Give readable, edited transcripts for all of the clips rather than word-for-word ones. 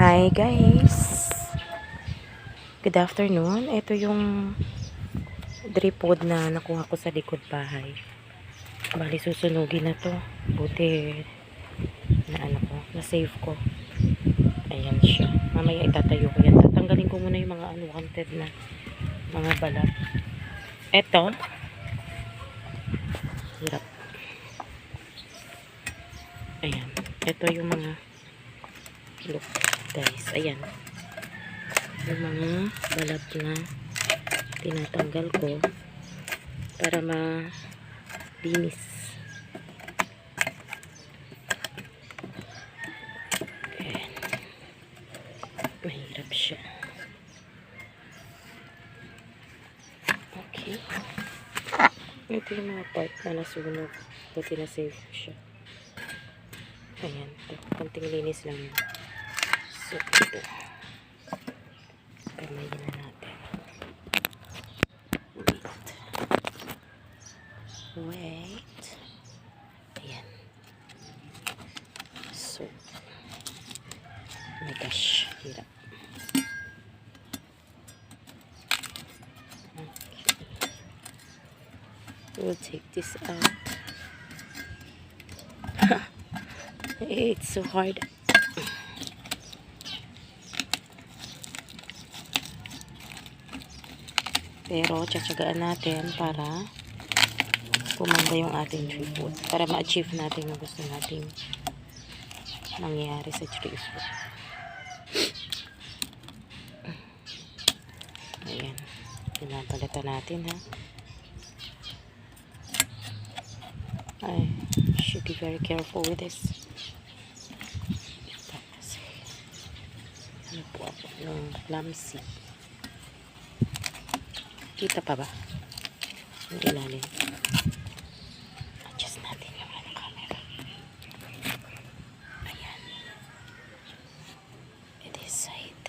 Hi guys! Good afternoon. Ito yung dripod na nakuha ko sa likod bahay. Bali susunugin na to. Buti na na save ko. Ayan siya. Mamaya itatayo ko yan. Tatanggalin ko muna yung mga unwanted na mga balat. Ito. Hirap. Ayan. Ito yung mga look guys. Ayan. Yung mga balat na tinatanggal ko para malinis. Ayan. Mahirap siya. Okay. Ito yung mga part na nasunog. Buti na save ko siya. Ayan. Konting linis lang yun. So, ito. Kamayin na natin. Wait. Ayan. So, oh my gosh. Hirap. Okay. We'll take this out. It's so hard. Pero tsatsagaan natin para pumanda yung ating tripod. Para ma-achieve natin yung gusto nating mangyari sa tripod. Ayan. Pinapalitan natin ha. I should be very careful with this. Kasi ano po ako ng clumsy. Kita pa ba? Ang ilalim. Adjust natin yung camera. Ayan. This side.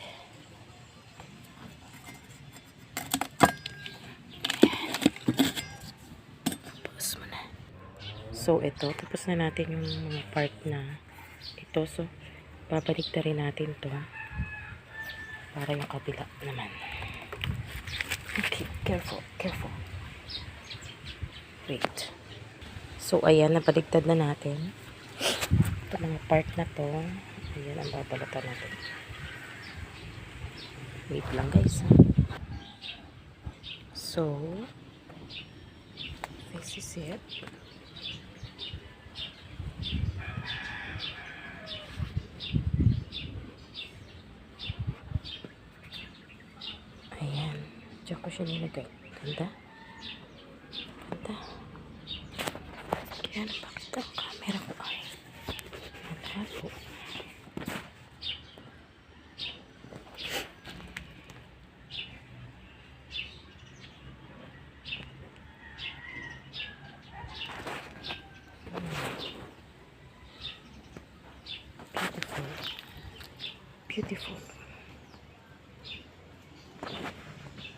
Ayan. Pause mo na. So, ito. Tapos na natin yung mga part na ito. So, babalik na rin natin to para yung kabila naman. Okay, careful, careful. Wait. So, ayan, nabaligtad na natin. Ito mga part na to. Ayan, ang babalatan natin. Wait lang, guys. So, this is it. Ayan. Diyan ko siya nilagay. Ganda. Ganda. Kaya napakita ang camera ko ay natago. Beautiful. Beautiful.